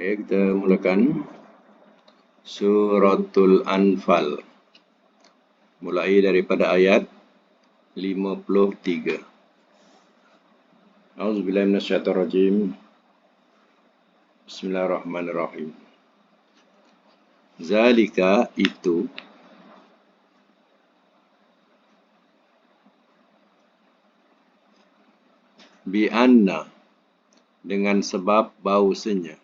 Baik, kita mulakan Suratul Anfal. Mulai daripada ayat 53. A'udzubillahi minasyaitonirrajim. Bismillahirrahmanirrahim. Zalika itu bi'anna dengan sebab bahawasanya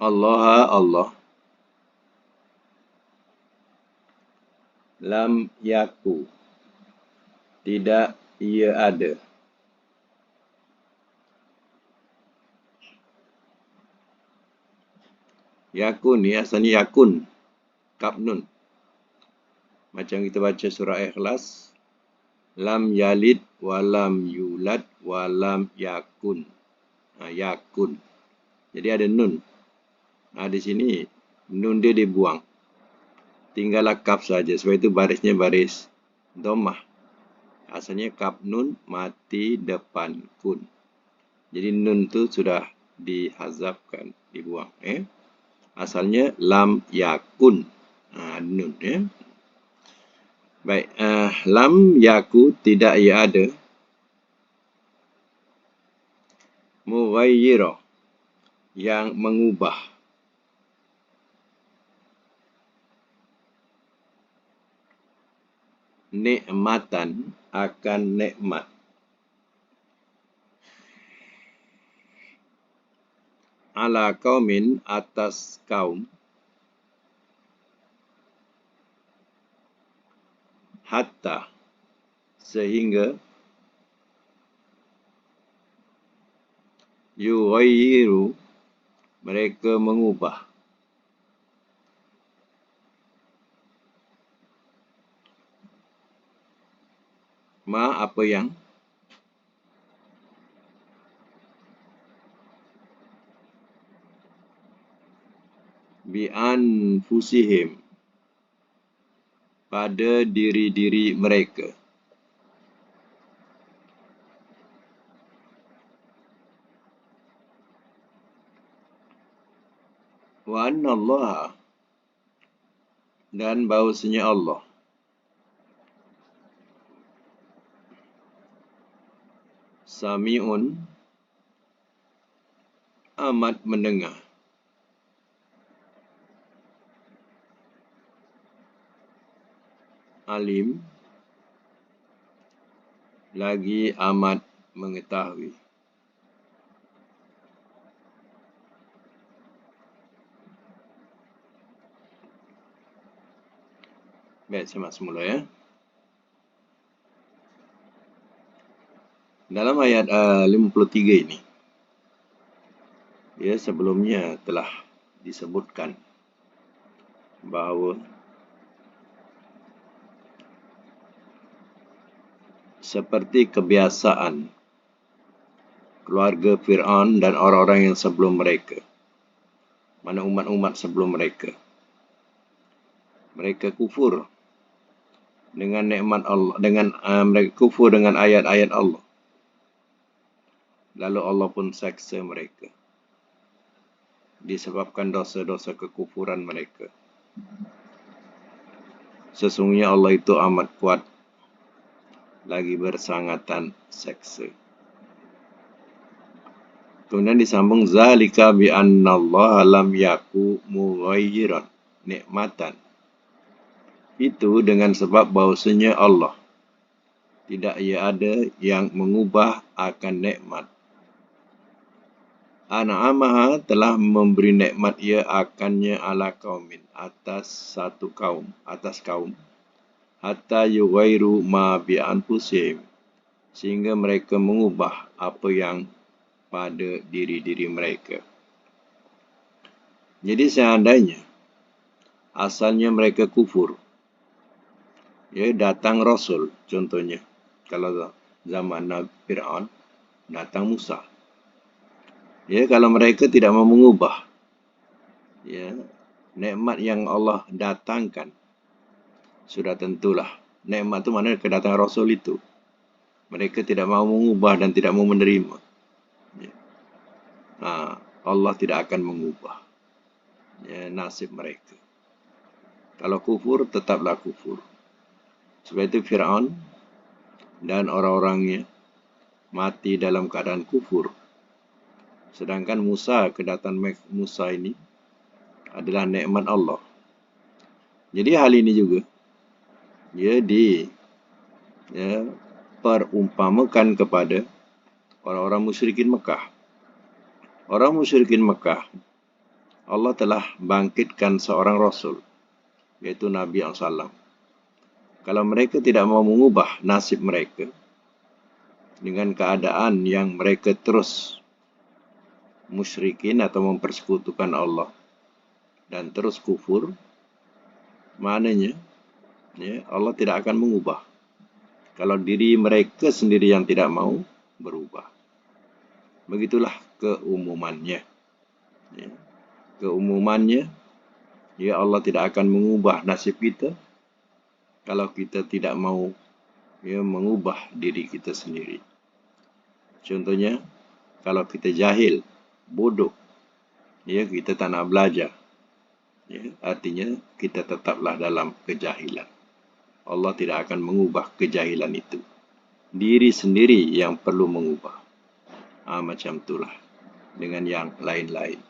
Allah lam yaku tidak ia ada yakun ni asalnya yakun kaf nun macam kita baca surah Ikhlas lam yalid walam yulad walam yakun yakun jadi ada nun. Di sini nun dia dibuang. Tinggallah kaf saja. Sebab itu barisnya baris dhammah. Asalnya kaf nun mati depan kun. Jadi nun tu sudah dihazafkan, dibuang. Asalnya lam yakun. Nun. Baik. Lam yaku tidak ia ada. Mughayyirah yang mengubah. Nikmatan akan nikmat. Ala qaumin atas kaum. Hatta sehingga yughayyiru mereka mengubah apa yang bi'anfusihim pada diri-diri mereka. Wa annallaha dan bahawasanya Allah Sami'un amat mendengar. Alim lagi amat mengetahui. Baik, saya masuk mula ya. Dalam ayat 53 ini, sebelumnya telah disebutkan bahawa seperti kebiasaan keluarga Fir'aun dan orang-orang yang sebelum mereka, mana umat-umat sebelum mereka, mereka kufur dengan nikmat Allah, mereka kufur dengan ayat-ayat Allah. Lalu Allah pun seksa mereka disebabkan dosa-dosa kekufuran mereka. Sesungguhnya Allah itu amat kuat lagi bersangatan seksa. Kemudian disambung zalika bi annallaha lam yaku mughayyiran nikmatan. Itu dengan sebab bahawasanya Allah tidak ia ada yang mengubah akan nikmat. An'amaha telah memberi nikmat ia akannya ala qaumin atas satu kaum, hatta yughayyiru ma bi anfusihim sehingga mereka mengubah apa yang pada diri-diri mereka. Jadi seandainya asalnya mereka kufur, datang Rasul, contohnya kalau zaman Nabi Fir'aun datang Musa. Kalau mereka tidak mau mengubah nikmat yang Allah datangkan, sudah tentulah nikmat itu mana kedatangan Rasul itu. Mereka tidak mau mengubah dan tidak mau menerima. Ya. Allah tidak akan mengubah nasib mereka. Kalau kufur, tetaplah kufur. Sebab itu Fir'aun dan orang-orangnya mati dalam keadaan kufur. Sedangkan Musa, kedatangan Musa ini adalah nikmat Allah. Jadi hal ini juga dia perumpamakan kepada orang-orang musyrikin Mekah. Orang musyrikin Mekah, Allah telah bangkitkan seorang Rasul, yaitu Nabi SAW. Kalau mereka tidak mau mengubah nasib mereka dengan keadaan yang mereka terus musyrikin atau mempersekutukan Allah dan terus kufur, maknanya Allah tidak akan mengubah kalau diri mereka sendiri yang tidak mau berubah. Begitulah keumumannya. Keumumannya, Allah tidak akan mengubah nasib kita kalau kita tidak mau mengubah diri kita sendiri. Contohnya, kalau kita jahil, bodoh, kita tak nak belajar, artinya kita tetaplah dalam kejahilan. Allah tidak akan mengubah kejahilan itu. Diri sendiri yang perlu mengubah. Macam itulah dengan yang lain-lain.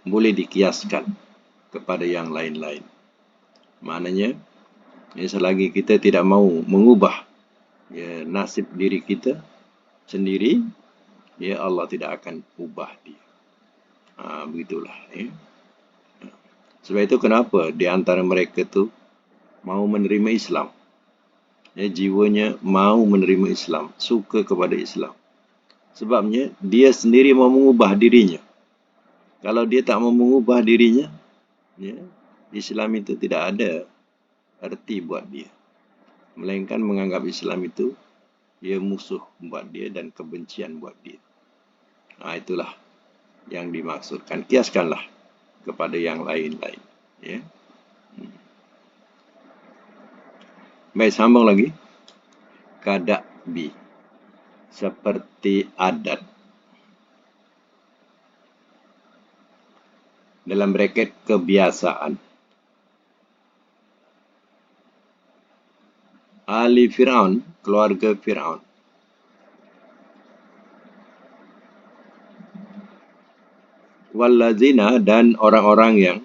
Boleh dikiaskan kepada yang lain-lain. Maknanya, selagi kita tidak mau mengubah nasib diri kita sendiri, Allah tidak akan ubah dia. Begitulah. Sebab itu kenapa di antara mereka tu mau menerima Islam. Jiwanya mau menerima Islam, suka kepada Islam. Sebabnya dia sendiri mau mengubah dirinya. Kalau dia tak mau mengubah dirinya, Islam itu tidak ada arti buat dia. Melainkan menganggap Islam itu musuh buat dia dan kebencian buat dia. Itulah yang dimaksudkan. Kiaskanlah kepada yang lain-lain. Baik, sambung lagi. Kada'bi, seperti adat. Dalam braket kebiasaan. Ali Fir'aun, keluarga Fir'aun. Wallazina, dan orang-orang yang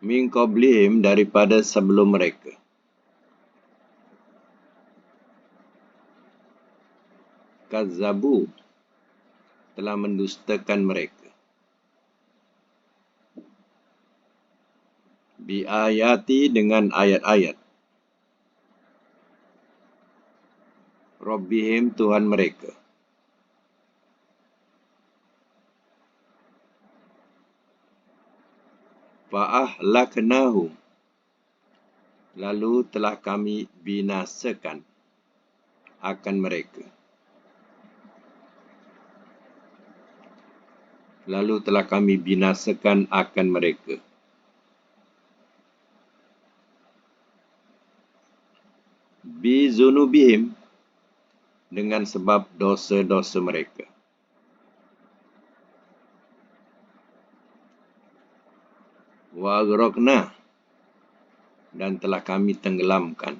min qablihim, daripada sebelum mereka. Kazzabu, telah mendustakan mereka. Bi ayati, dengan ayat-ayat. Rabbihim, Tuhan mereka. Fa'ahlaknahum, lalu telah kami binasakan akan mereka. Lalu telah kami binasakan akan mereka. Bizunubihim, dengan sebab dosa-dosa mereka. Wa aghraqna, dan telah kami tenggelamkan.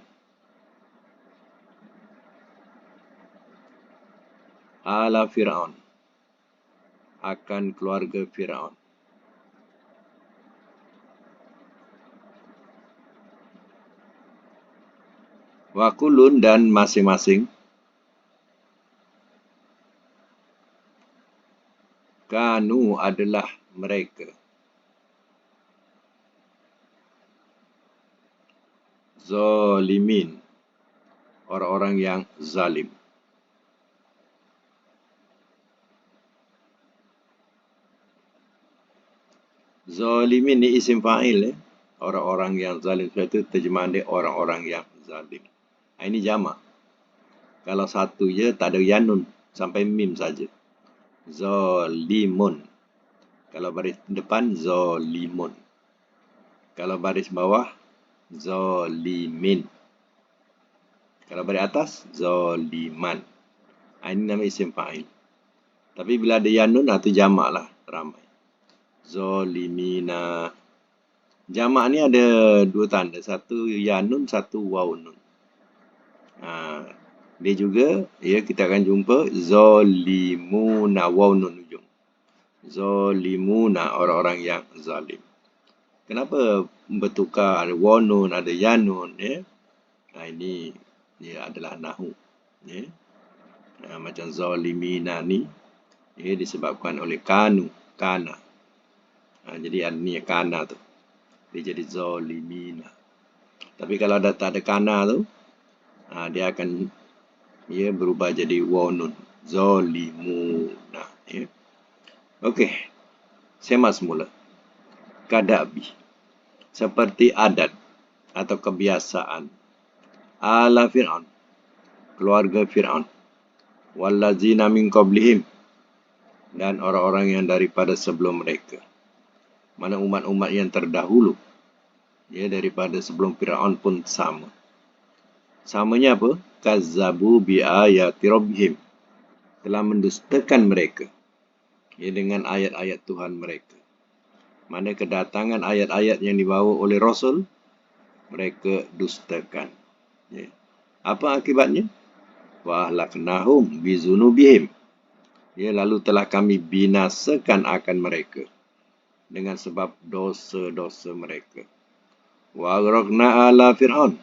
Ala Fir'aun, akan keluarga Fir'aun. Wa kullun, dan masing-masing. Kanu, adalah mereka. Zalimin, orang-orang yang zalim. Zalimin ni isim fa'il. Orang-orang yang zalim. Sebab itu terjemahan dia orang-orang yang zalim. Ini jamak. Kalau satu je tak ada yanun, sampai mim saja. Zalimun. Kalau baris depan, zalimun. Kalau baris bawah, zolimin. Kalau baris atas, zoliman. Ini nama isim fa'il. Tapi bila ada yanun, itu jamak lah, ramai. Zolimina. Jamak ni ada dua tanda. Satu yanun, satu waw nun. Dia juga, ya, kita akan jumpa zolimuna, waw nun ujung. Zolimuna, orang-orang yang zalim. Kenapa bertukar? Ada waw nun, ada yanun. Ya? Ini adalah nahu. Ya? Macam zolimina ni, ya, disebabkan oleh kanu, kana. Jadi ni kana tu. Dia jadi zolimina. Tapi kalau tak ada kana tu, dia akan berubah jadi waw nun. Zolimuna. Ya. Okey. Semak semula. Kadabi. Seperti adat atau kebiasaan. Ala Fir'aun. Keluarga Fir'aun. Wallazina min qablihim. Dan orang-orang yang daripada sebelum mereka. Mana umat-umat yang terdahulu. Ya, daripada sebelum Fir'aun pun sama. Samanya apa? Kazzabu bi'ayati rabbihim. Telah mendustakan mereka. Ya, dengan ayat-ayat Tuhan mereka. Mana kedatangan ayat-ayat yang dibawa oleh Rasul, mereka dustakan. Ya. Apa akibatnya? Wa ahlaknahum bizunubihim. Ya, lalu telah kami binasakan akan mereka dengan sebab dosa-dosa mereka. Wa aghraqna ala Fir'aun.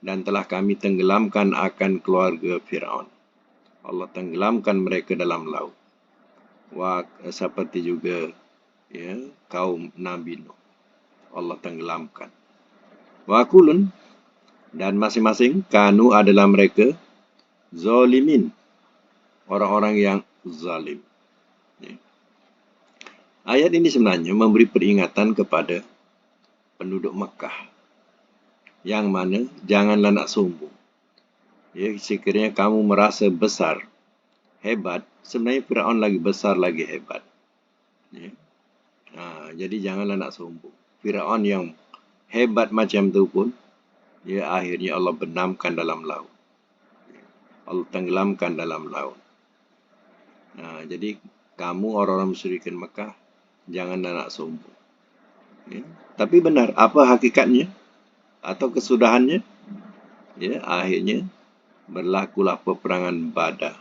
Dan telah kami tenggelamkan akan keluarga Fir'aun. Allah tenggelamkan mereka dalam laut. Seperti juga, ya, kaum Nabi Nuh. Allah tenggelamkan. Wa kulun. Dan masing-masing kanu adalah mereka zalimin. Orang-orang yang zalim. Ya. Ayat ini sebenarnya memberi peringatan kepada penduduk Mekah. Yang mana janganlah nak sombong. Ya, sekiranya kamu merasa besar, hebat, sebenarnya Fir'aun lagi besar, lagi hebat. Ya. Jadi janganlah nak sombong. Fir'aun yang hebat macam tu pun, ya, akhirnya Allah benamkan dalam laut. Allah tenggelamkan dalam laut. Jadi kamu orang-orang musyrikin Mekah, janganlah nak sombong. Ya. Tapi benar, apa hakikatnya? Atau kesudahannya? Ya, akhirnya berlakulah peperangan Badar.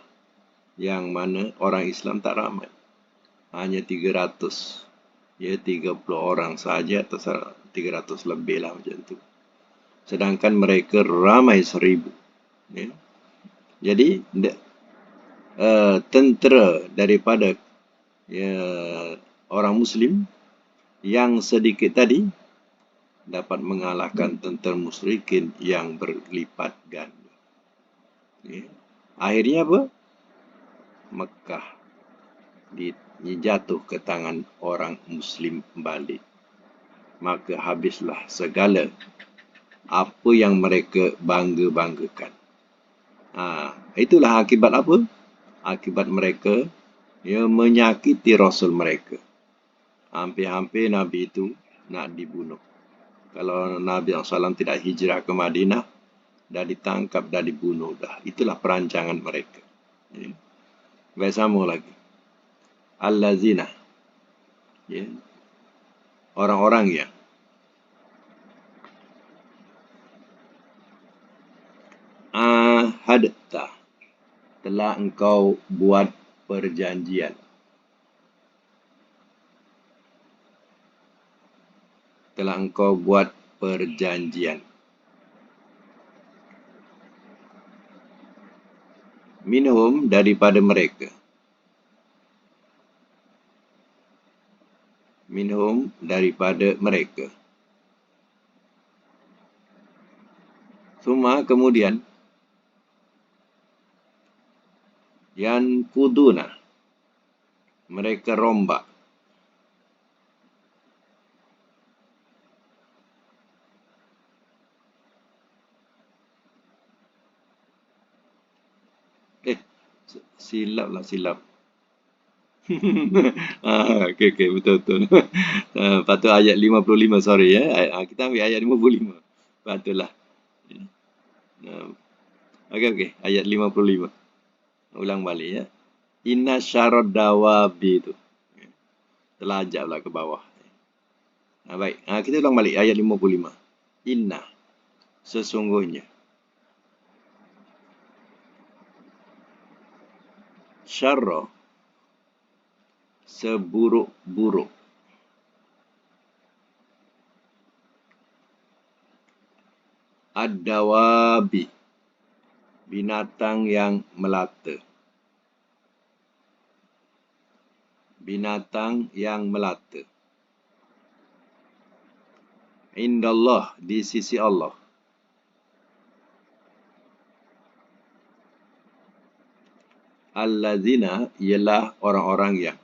Yang mana orang Islam tak ramai. Hanya 300. Ya, 30 orang sahaja atau 300 lebih lah macam tu. Sedangkan mereka ramai 1000. Ya. Jadi, tentera daripada, ya, orang Muslim yang sedikit tadi dapat mengalahkan tentera musyrikin yang berlipat ganda. Ya. Akhirnya apa? Mekah jatuh ke tangan orang Muslim balik. Maka habislah segala apa yang mereka bangga-banggakan. Itulah akibat apa? Akibat mereka, ya, menyakiti Rasul mereka. Hampir-hampir Nabi itu nak dibunuh. Kalau Nabi SAW tidak hijrah ke Madinah, dah ditangkap, dah dibunuh dah. Itulah perancangan mereka. Ya. Baik, sama lagi. Allazina. Ya. Orang-orang yang ahadta. Telah engkau buat perjanjian. Telah engkau buat perjanjian. Minhum, daripada mereka. Minhum, daripada mereka. Suma, kemudian. Yan kuduna. Mereka rombak. Silap. Okey, okey, betul, betul. Patut ayat 55, sorry ya. Kita ambil ayat 55. Patutlah. Uh, okey, okey, ayat 55. Ulang balik ya. Inna syarad dawabi itu. Terlajak pula ke bawah. Baik, kita ulang balik ayat 55. Inna, sesungguhnya. Syarra, seburuk-buruk. Ad-dawabi, binatang yang melata. Binatang yang melata. Indallah, di sisi Allah. Allazina, ialah orang-orang yang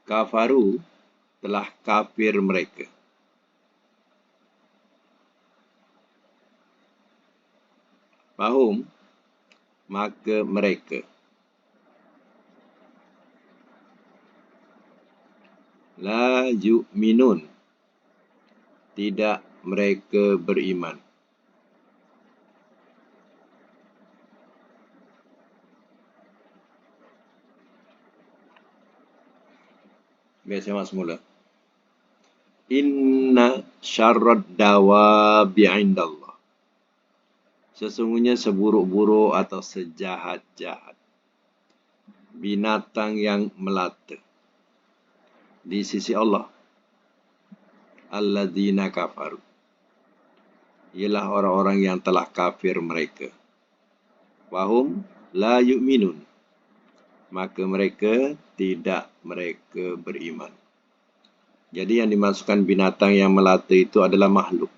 kafaru, telah kafir mereka. Fahum, maka mereka. La yu'minun, tidak mereka beriman. Biar saya semula. Inna syarrad dawabi indallah. Sesungguhnya seburuk-buruk atau sejahat-jahat binatang yang melata di sisi Allah. Alladzina kafaru, ialah orang-orang yang telah kafir mereka. Wahum la yu'minun, maka mereka tidak mereka beriman. Jadi yang dimasukkan binatang yang melata itu adalah makhluk.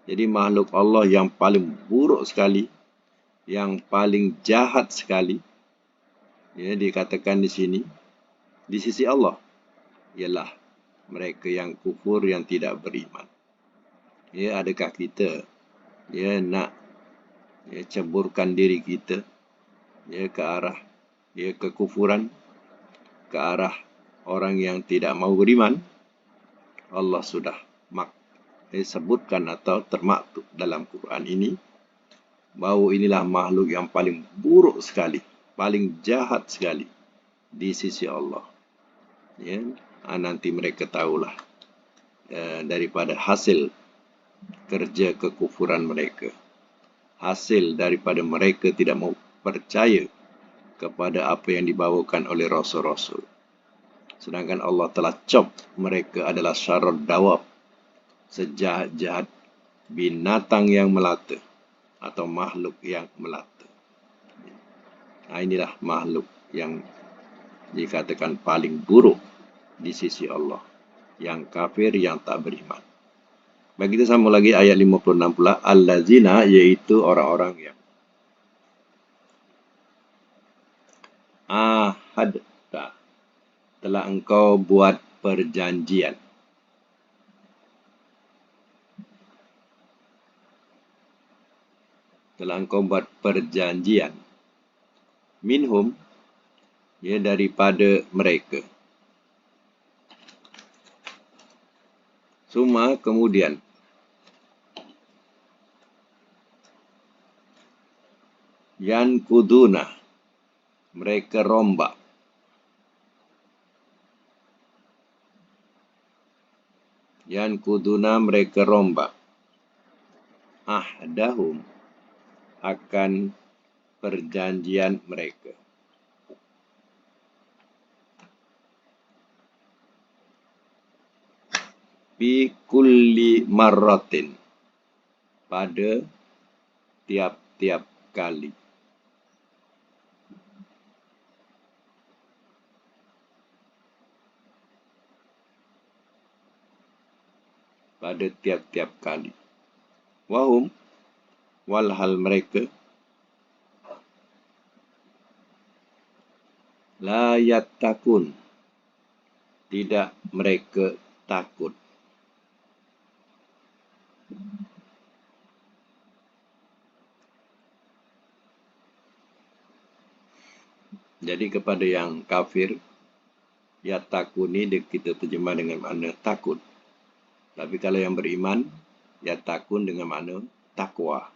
Jadi makhluk Allah yang paling buruk sekali, yang paling jahat sekali, ya, dikatakan di sini, di sisi Allah, ialah mereka yang kufur, yang tidak beriman. Ya, adakah kita nak ceburkan diri kita ke arah kekufuran, ke arah orang yang tidak mau beriman? Allah sudah sebutkan atau termaktub dalam Quran ini bahawa inilah makhluk yang paling buruk sekali, paling jahat sekali di sisi Allah. Ya, nanti mereka tahulah daripada hasil kerja kekufuran mereka, hasil daripada mereka tidak mau percaya kepada apa yang dibawakan oleh Rasul-Rasul. Sedangkan Allah telah cop mereka adalah syarrad dawab, sejahat-jahat binatang yang melata atau makhluk yang melata. Inilah makhluk yang dikatakan paling buruk di sisi Allah, yang kafir, yang tak beriman. Bagi kita sambung lagi ayat 56 pula. Allazina, iaitu orang-orang yang ahadta, telah engkau buat perjanjian. Telah engkau buat perjanjian. Minhum, daripada mereka. Suma, kemudian. Yan kuduna, mereka rombak. Yan kuduna, mereka rombak. Ahdahum, akan perjanjian mereka. Bi kulli marratin, pada tiap-tiap kali. Pada tiap-tiap kali. Wahum, walhal mereka, la yattaqun, tidak mereka takut. Jadi kepada yang kafir, yattaqun ni kita terjemah dengan makna takut. Tapi kalau yang beriman, yattaqun dengan makna takwa.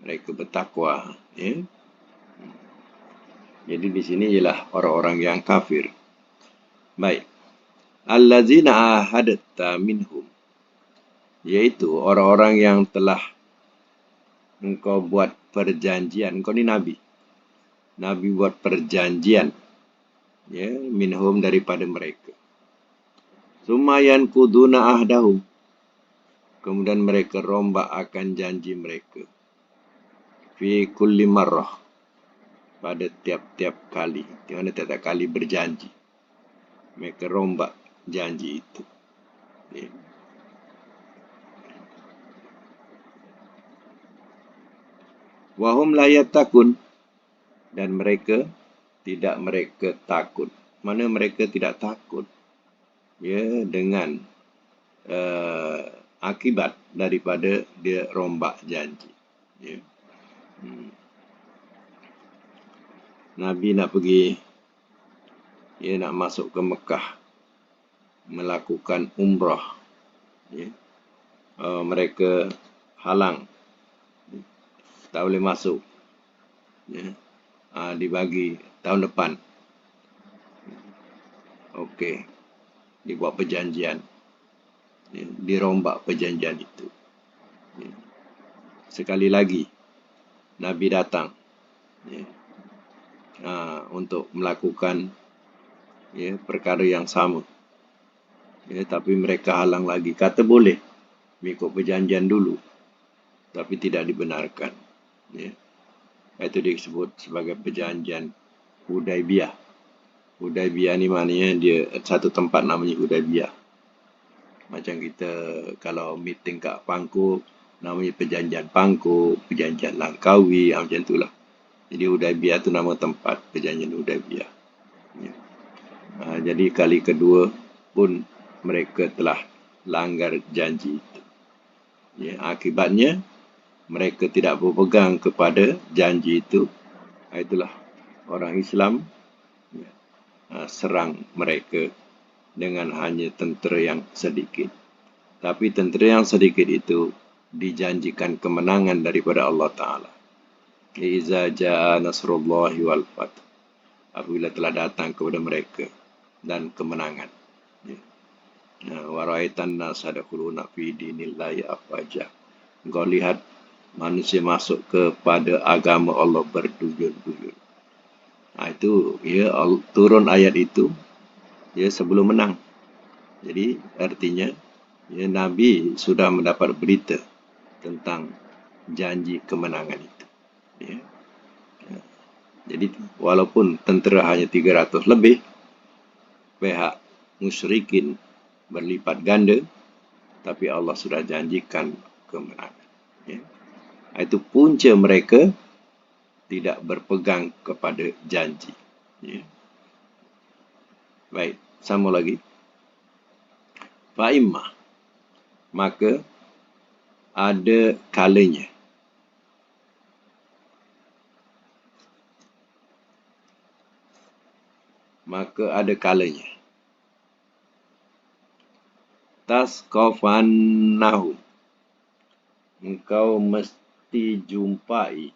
Mereka bertakwa. Ya? Jadi di sini ialah orang-orang yang kafir. Baik. Allazina ahadatta minhum. Iaitu orang-orang yang telah engkau buat perjanjian. Engkau ni Nabi. Nabi buat perjanjian. Ya, minhum daripada mereka. Sumayan kuduna ahdahum. Kemudian mereka rombak akan janji mereka. Fi kulli marrah. Pada tiap-tiap kali. Di mana tiap-tiap kali berjanji. Mereka rombak janji itu. Ya. Wahum la yattaqun. Dan mereka takut. Mana mereka tidak takut? Ya, dengan akibat daripada dia rombak janji. Ya. Nabi nak pergi, dia nak masuk ke Mekah, melakukan umrah. Ya. Mereka halang, tak boleh masuk. Ya. Dibagi tahun depan. Okey, dibuat perjanjian. Ya. Dirombak perjanjian itu. Ya. Sekali lagi, Nabi datang. Ya. Untuk melakukan perkara yang sama. Ya, tapi mereka halang lagi. Kata boleh mengikut perjanjian dulu, tapi tidak dibenarkan. Ya. Itu disebut sebagai perjanjian Hudaibiyah. Hudaibiyah ni maknanya dia satu tempat namanya Hudaibiyah. Macam kita kalau meeting kat Pangkuk, namanya perjanjian Pangkuk, perjanjian Langkawi, macam itulah. Jadi Hudaibiyah tu nama tempat perjanjian Hudaibiyah. Ya. Jadi kali kedua pun mereka telah langgar janji itu. Ya, akibatnya mereka tidak berpegang kepada janji itu. Itulah orang Islam serang mereka dengan hanya tentera yang sedikit. Tapi tentera yang sedikit itu dijanjikan kemenangan daripada Allah Ta'ala. Iza ja'a nasrullahi wal fath. Apabila telah datang kepada mereka dan kemenangan. Wa ra'aitan nas yadkhuluna fi dinillahi afwaja. Engkau lihat manusia masuk kepada agama Allah berduyun-duyun. Itu ya, turun ayat itu ya sebelum menang. Jadi artinya ya, Nabi sudah mendapat berita tentang janji kemenangan itu. Ya. Jadi walaupun tentera hanya 300 lebih, pihak musyrikin berlipat ganda, tapi Allah sudah janjikan kemenangan. Ya. Itu punca mereka tidak berpegang kepada janji. Ya. Baik, sama lagi. Fa'imah. Maka ada kalanya. Tasqafannahu. Engkau mesti jumpai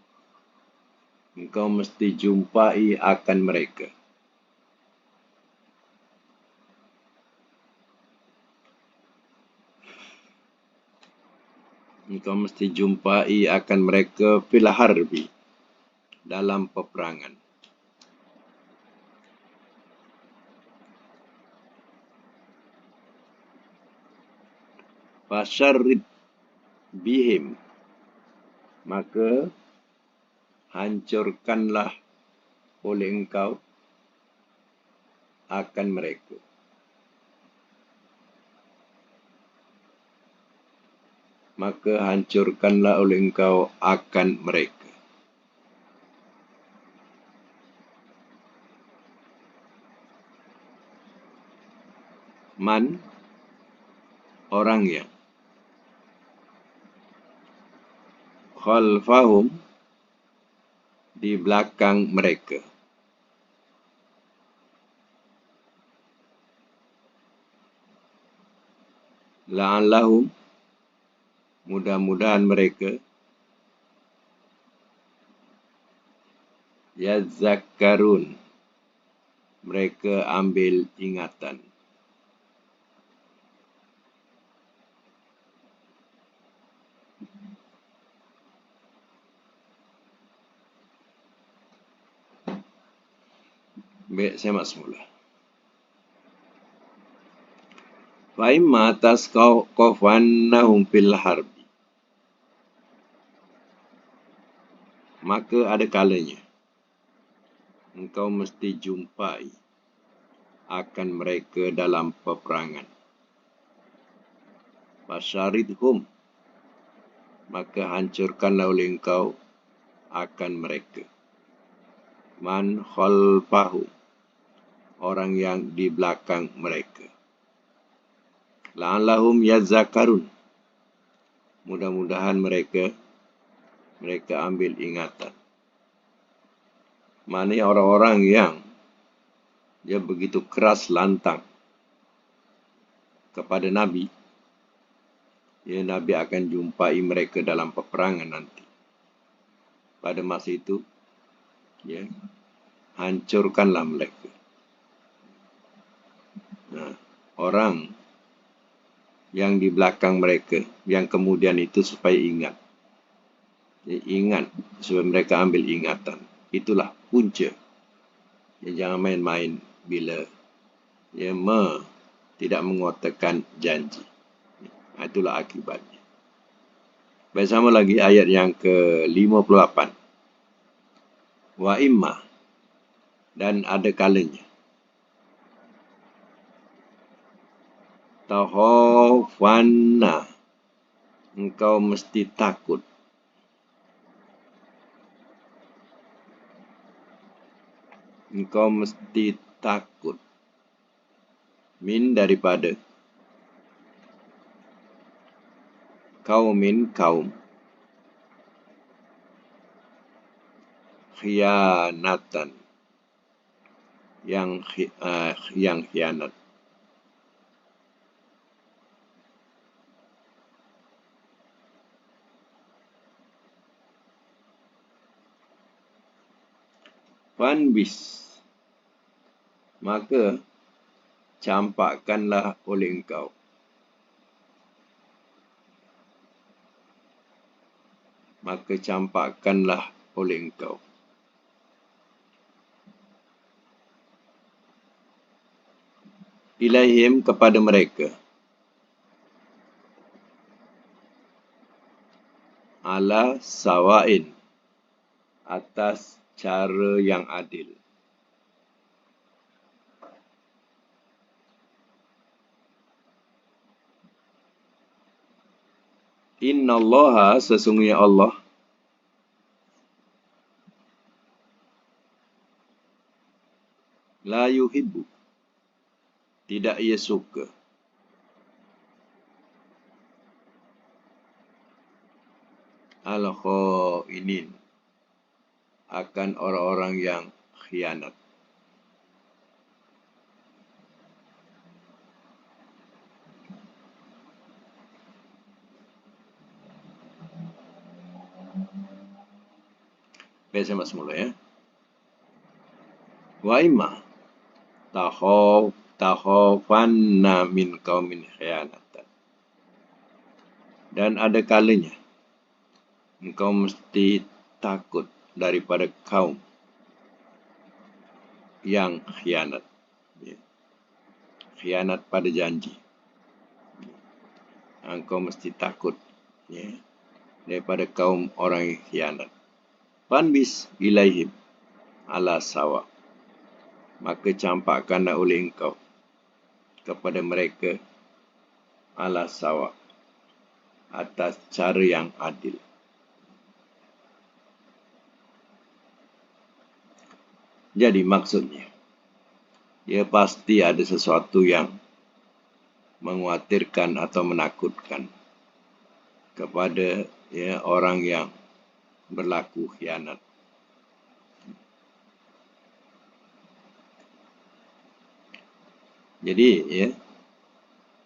akan mereka. Engkau mesti jumpai akan mereka fil harbi, dalam peperangan. Fasyarrid bihim. Maka hancurkanlah oleh engkau akan mereka. Maka hancurkanlah oleh engkau akan mereka. Man, orang yang khalfahum, di belakang mereka. la'allahum, mudah-mudahan mereka yazakkarun, mereka ambil ingatan. Baik, saya mak semula. Fa'imma tasqafannahum fil harbi, maka ada kalanya engkau mesti jumpai akan mereka dalam peperangan. Fasyaridhum, maka hancurkanlah oleh engkau akan mereka. Man khalfahu, orang yang di belakang mereka. La'allahum yazakkarun, mudah-mudahan mereka ambil ingatan. Maknanya orang-orang yang dia begitu keras lantang kepada Nabi, ya, Nabi akan jumpai mereka dalam peperangan nanti. Pada masa itu, ya, hancurkanlah mereka. Nah, orang yang di belakang mereka, yang kemudian itu supaya ingat. Ya, ingat, supaya mereka ambil ingatan. Itulah punca. Ya, jangan main-main bila ya, tidak mengotakkan janji. Itulah akibatnya. Baik, sama lagi ayat yang ke-58. Wa imma, dan ada kalanya. Tahofanna, engkau mesti takut. Engkau mesti takut. Min, daripada. Kaumin, kaum. Khianatan, yang khianat. Fanbis, maka campakkanlah oleh engkau. Maka campakkanlah oleh engkau. Ilaihim, kepada mereka. Ala sawain, atas cara yang adil. Innallaha, sesungguhnya Allah, la yuhibbu, tidak ia suka. Al-khainin, akan orang-orang yang khianat. Baik, saya masuk mula, ya. Wa imma takhafanna min qaumin khianatan, dan ada kalanya engkau mesti takut daripada kaum yang khianat. Ya. Khianat pada janji. Engkau mesti takut, ya, daripada kaum orang yang khianat. Fanbis ilaihim ala sawa, maka campakkanlah oleh engkau kepada mereka ala sawa, atas cara yang adil. Jadi maksudnya, ya, pasti ada sesuatu yang mengkhawatirkan atau menakutkan kepada, ya, orang yang berlaku khianat. Jadi, ya,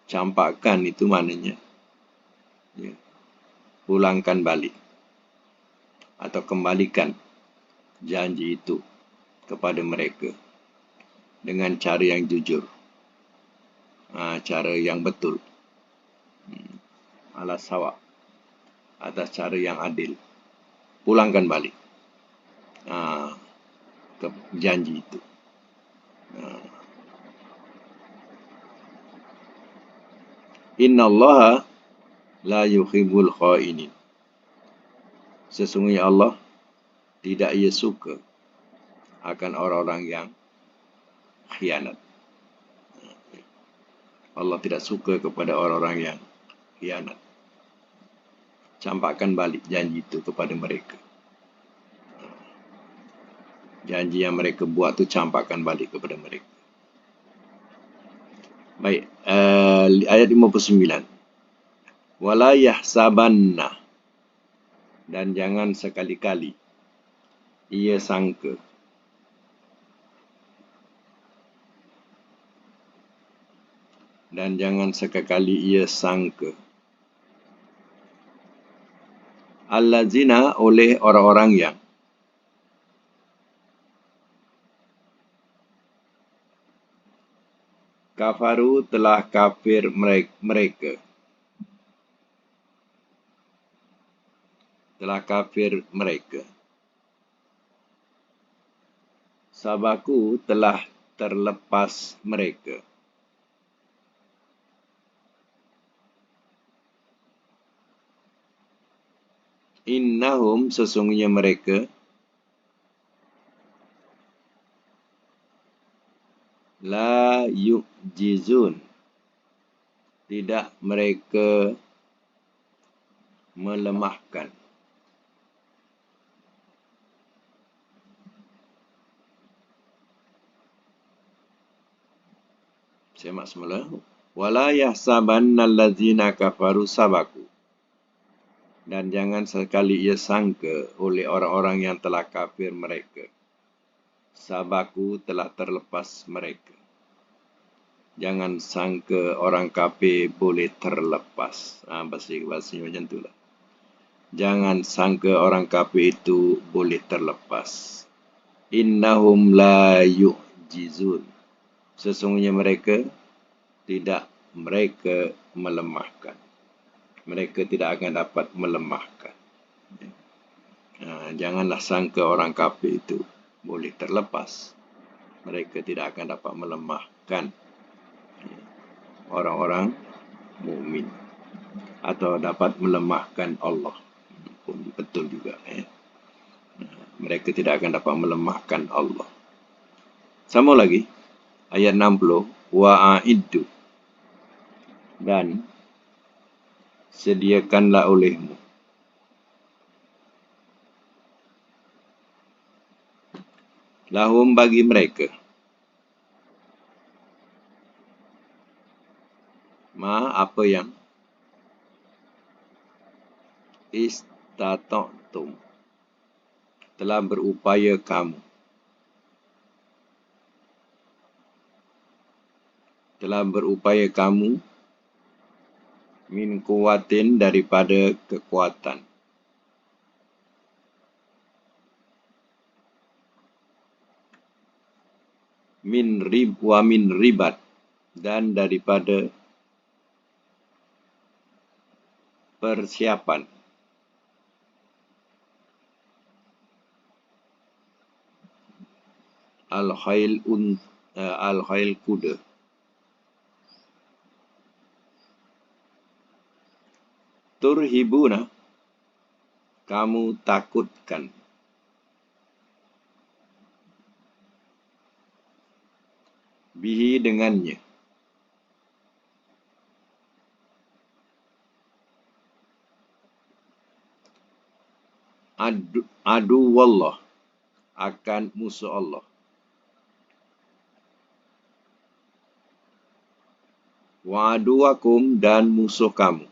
campakkan itu maknanya ya, pulangkan balik atau kembalikan janji itu kepada mereka dengan cara yang jujur, cara yang betul, ala sawa, atas cara yang adil. Pulangkan balik ke janji itu. Innallaha la yuhibbul khainin. Sesungguhnya Allah tidak ia suka akan orang-orang yang khianat. Allah tidak suka kepada orang-orang yang khianat. Campakkan balik janji itu kepada mereka. Janji yang mereka buat itu campakkan balik kepada mereka. Baik, ayat 59. Wala yahsabanna, dan jangan sekali-kali ia sangka, dan jangan sekali-kali ia sangka, allazina, oleh orang-orang yang kafaru, telah kafir mereka, telah kafir mereka, sabaku, telah terlepas mereka, innahum, sesungguhnya mereka, la yu'jizun, tidak mereka melemahkan. Semak semula. Wala yahsabanna allazina kafaru sabaku, dan jangan sekali ia sangka oleh orang-orang yang telah kafir mereka, sabaku, telah terlepas mereka. Jangan sangka orang kafir boleh terlepas. Bahasa macam itulah. Jangan sangka orang kafir itu boleh terlepas. Innahum la yu'jizun. Sesungguhnya mereka tidak mereka melemahkan. Mereka tidak akan dapat melemahkan. Janganlah sangka orang kafir itu boleh terlepas. Mereka tidak akan dapat melemahkan orang-orang mukmin atau dapat melemahkan Allah. Pun betul juga. Mereka tidak akan dapat melemahkan Allah. Sama lagi, ayat 60. Wa'iddu, dan sediakanlah olehmu lahum, bagi mereka, apa yang istata'tum, telah berupaya kamu, min kuwatin, daripada kekuatan, min ribat, dan daripada persiapan, al-khail kuda, turhibuna, kamu takutkan, bihi, dengannya, adu wallah, akan musuh Allah, wa aduwakum, dan musuh kamu,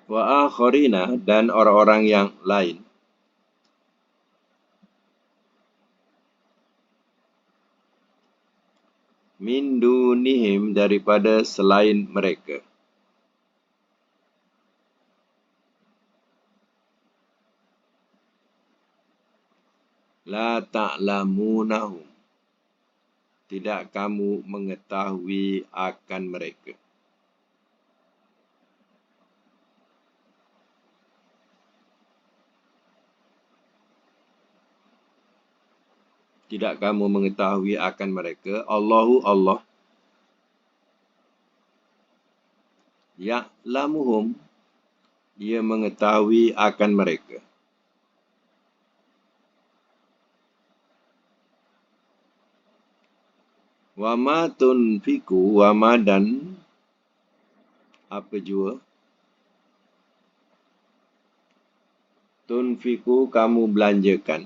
wa akharina, dan orang-orang yang lain, daripada selain mereka. La ta'lamunahum. Tidak kamu mengetahui akan mereka. Tidak kamu mengetahui akan mereka. Allahu Allah. Ya'lamuhum. Ia mengetahui akan mereka. Wama tunfiku, wama dan apa jua. Tunfiku kamu belanjakan.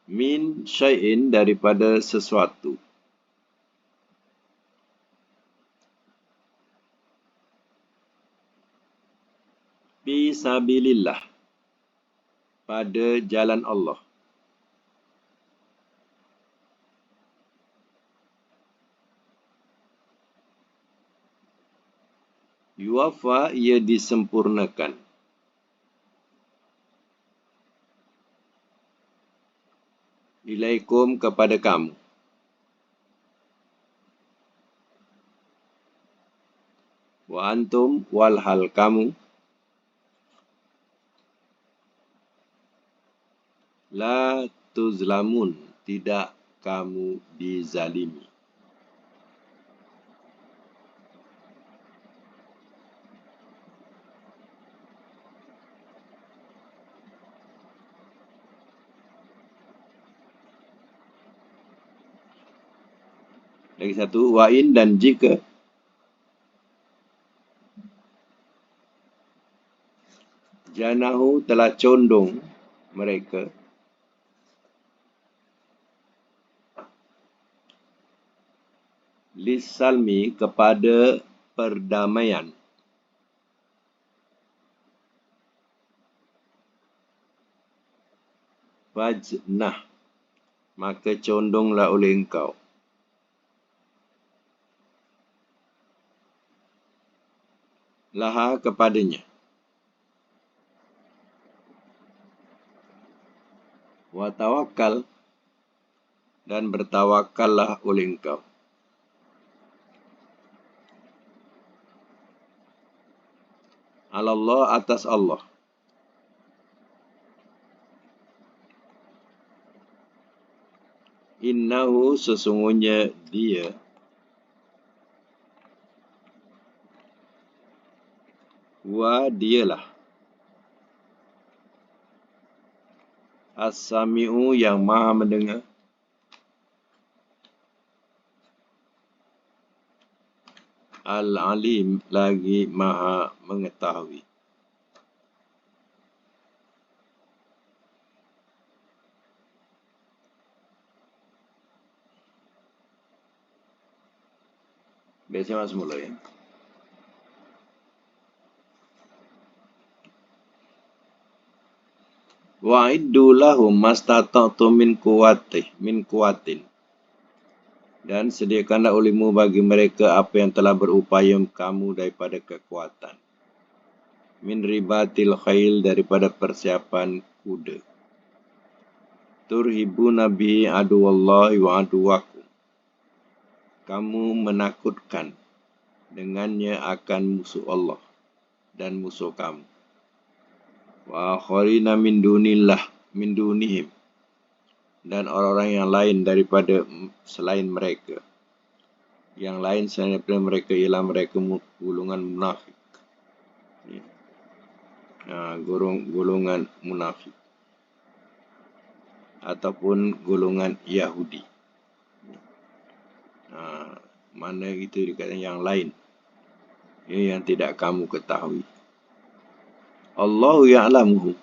Min syai'in daripada sesuatu. Fi sabilillah. Pada jalan Allah. Yuwafa ia disempurnakan. Ilaikum kepada kamu. Wa antum walhal kamu. La tuzlamun. Tidak kamu dizalimi. Lagi satu, wa'in dan jika janahu telah condong mereka lisalmi kepada perdamaian. Fajnah, maka condonglah oleh engkau. Laha kepadanya. Wa tawakkal, dan bertawakallah oleh engkau. Alallah, atas Allah. Innahu, sesungguhnya dia, dialah As-Sami'u, yang maha mendengar, Al-Alim, lagi maha mengetahui. Biasanya masuk mula ya. Wa'iddu lahum mastata'tu min kuwatin. Dan sediakanlah olehmu bagi mereka apa yang telah berupaya kamu daripada kekuatan. Min ribatil khail, daripada persiapan kuda. Turhibuna bihi aduwallahi wa aduwakum. Kamu menakutkan dengannya akan musuh Allah dan musuh kamu. Wa akharina min dunihim, dan orang-orang yang lain daripada selain mereka. Yang lain selain daripada mereka ialah mereka golongan munafik. Golongan munafik ataupun golongan Yahudi. Mana itu dikatakan yang lain, ini yang tidak kamu ketahui. Allahu ya'lamuhu.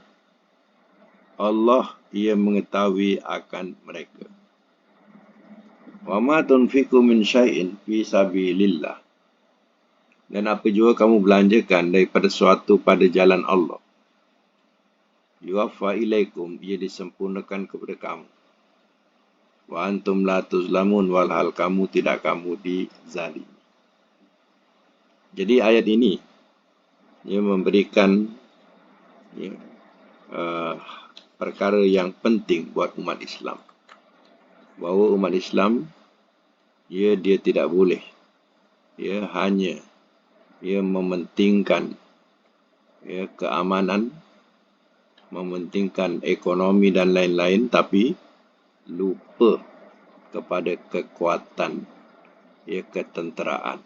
Allah, ia mengetahui akan mereka. Wa ma tunfiqu min syai'in fi sabilillah. Dan apa jua kamu belanjakan daripada suatu pada jalan Allah, yuwaffa ilaikum, ia disempurnakan kepada kamu. Wa antum la tuzlamun, walhal kamu tidak kamu dizalimi. Jadi ayat ini memberikan ya, perkara yang penting buat umat Islam. Bahawa umat Islam dia tidak boleh hanya mementingkan keamanan, mementingkan ekonomi dan lain-lain, tapi lupa kepada kekuatan ketenteraan.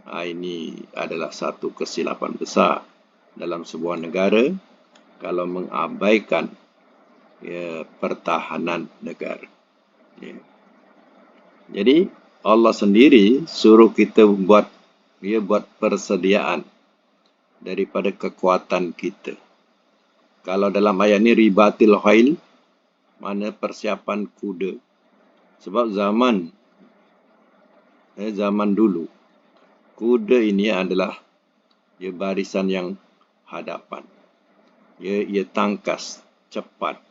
Ini adalah satu kesilapan besar dalam sebuah negara kalau mengabaikan pertahanan negara. Jadi Allah sendiri suruh kita buat persediaan daripada kekuatan kita. Kalau dalam ayat ini ribatil khail, mana persiapan kuda. Sebab zaman dulu, kuda ini adalah barisan yang hadapan. Ia tangkas, cepat.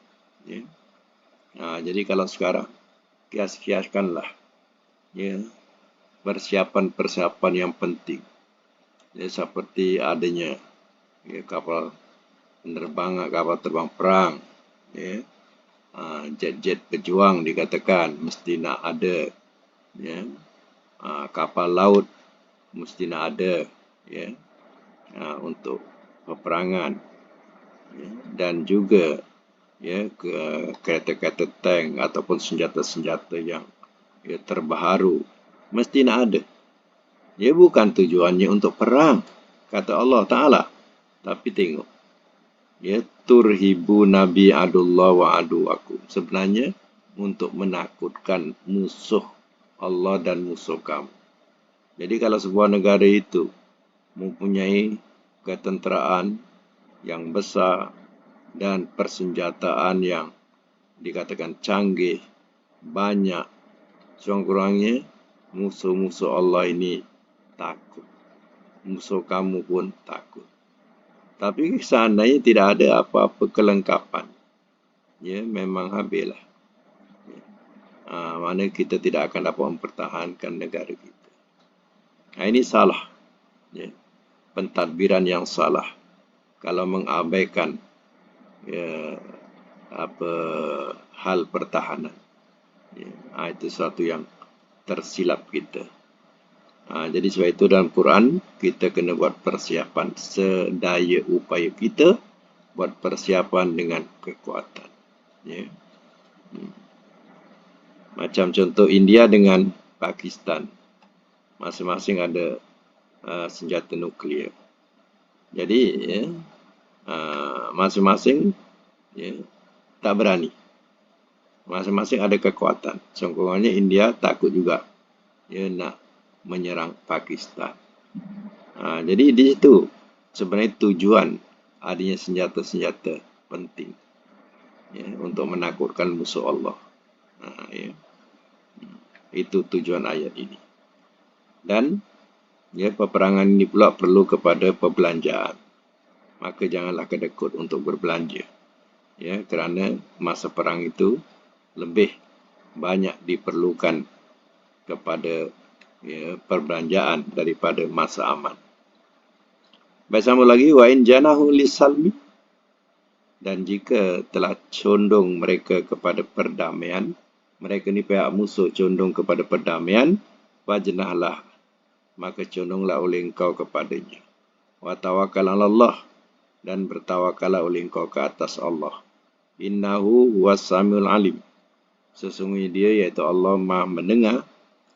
Jadi kalau sekarang, kias-kiaskanlah persiapan-persiapan yang penting. Seperti adanya kapal penerbangan, kapal terbang perang, jet-jet pejuang dikatakan mesti nak ada, kapal laut mesti nak ada untuk peperangan, dan juga kereta-kereta tank ataupun senjata-senjata yang terbaharu mesti nak ada. Dia bukan tujuannya untuk perang, kata Allah Ta'ala. Tapi tengok, turhibu nabi adullah wa aduakum. Sebenarnya untuk menakutkan musuh Allah dan musuh kamu. Jadi kalau sebuah negara itu mempunyai ketenteraan yang besar dan persenjataan yang dikatakan canggih, banyak, sekurang-kurangnya musuh-musuh Allah ini takut. Musuh kamu pun takut. Tapi seandainya tidak ada apa-apa kelengkapan, memang habislah. Mana kita tidak akan dapat mempertahankan negara kita. Ini salah. Pentadbiran yang salah. Kalau mengabaikan hal pertahanan. Itu sesuatu yang tersilap kita. Jadi sebab itu dalam Quran kita kena buat persiapan sedaya upaya kita, buat persiapan dengan kekuatan. Macam contoh India dengan Pakistan, masing-masing ada senjata nuklear. Jadi masing-masing tak berani. Masing-masing ada kekuatan. Contohnya India takut juga nak menyerang Pakistan. Jadi di situ sebenarnya tujuan adanya senjata-senjata penting untuk menakutkan musuh Allah. Itu tujuan ayat ini. Dan peperangan ini pula perlu kepada perbelanjaan. Maka janganlah kedekut untuk berbelanja. Kerana masa perang itu lebih banyak diperlukan kepada perbelanjaan daripada masa aman. Baik, sama lagi, wa in janahu lisalmi, dan jika telah condong mereka kepada perdamaian, mereka ni pihak musuh condong kepada perdamaian, wajnahlah, maka condonglah oleh engkau kepadanya. Wa tawakkal 'ala Allah, dan bertawakallah oleh engkau ke atas Allah. Innahu huwas samiul alim. Sesungguhnya dia iaitu Allah Maha mendengar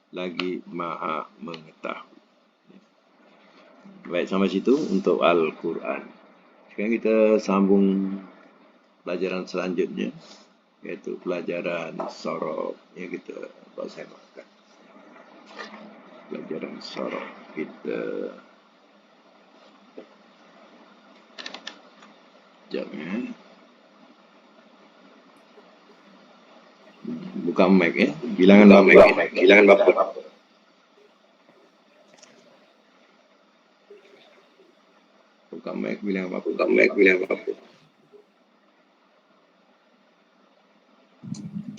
lagi Maha mengetahui. Baik, sampai situ untuk Al-Quran. Sekarang kita sambung pelajaran selanjutnya, iaitu pelajaran sorof. Kita saya makan. Pelajaran sorof kita. Sekejap buka mic bilangan berapa? Buka mic bilangan berapa?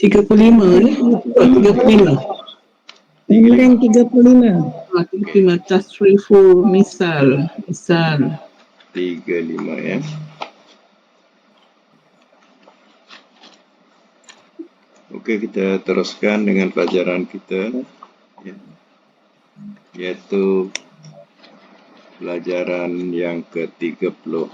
35 ya? 35. Bilang 35. 35 tasriful misal. 35 ya. Okey, kita teruskan dengan pelajaran kita, ya, iaitu pelajaran yang ke-35.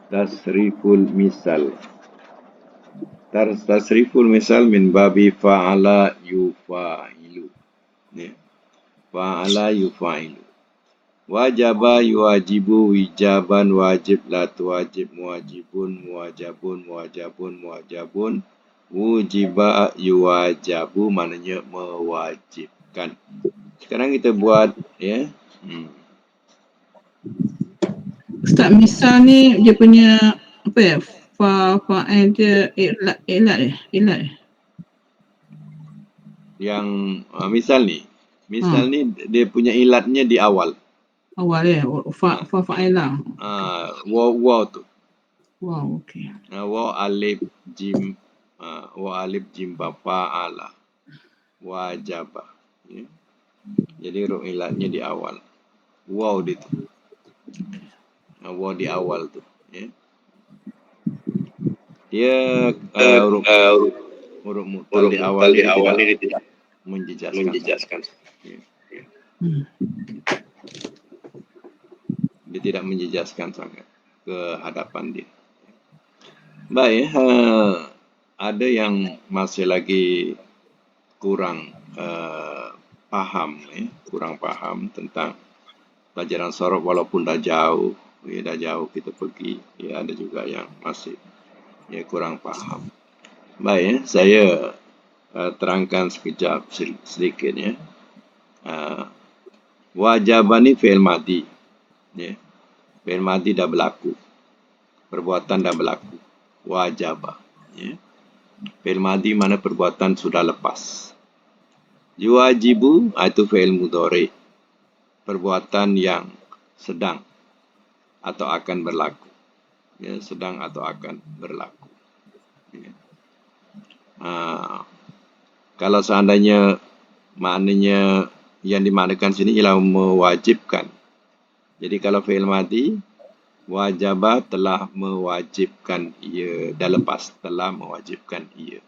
Tasriful misal. Tasriful misal min babi fa'ala yufa'ilu. Ya. Fa'ala yufa'ilu. Wajaba yuwajibu wijaban wajib la tuwajib muwajibun muwajabun muwajabun muwajabun wujiba yuwajabu maknanya mewajibkan. Sekarang kita buat ya. Ustaz, misal ni dia punya apa ya? Fa'il dia ilat. Yang misal ni dia punya ilatnya di awal. Awal ya, fa'ilah. Waw tu. Wow, okey. Waw alif jim ba fa'ala wajaba. Ya. Jadi huruf ilatnya di awal. Waw dia tu. Waw di awal tu. Ya. Dia huruf mu'tal di awal dia tidak menjejaskan. Ya. Dia tidak menjejaskan sangat ke hadapan dia. Baik, ada yang masih lagi kurang faham tentang pelajaran sorof walaupun dah jauh kita pergi. Ya, ada juga yang masih kurang faham. Baik, saya terangkan sekejap sedikit ya. Wajaba ni fi'il madi. Ya. Fi'il madi dah berlaku. Perbuatan dah berlaku. Wajaba. Ya. Fi'il madi mana perbuatan sudah lepas. Yuwajibu itu fi'il mudhari. Perbuatan yang sedang atau akan berlaku. Ya, sedang atau akan berlaku. Ya. Kalau seandainya maknanya yang dimaknakan sini ialah mewajibkan. Jadi kalau fi'il madi wajaba telah mewajibkan ia, dah lepas telah mewajibkan ia.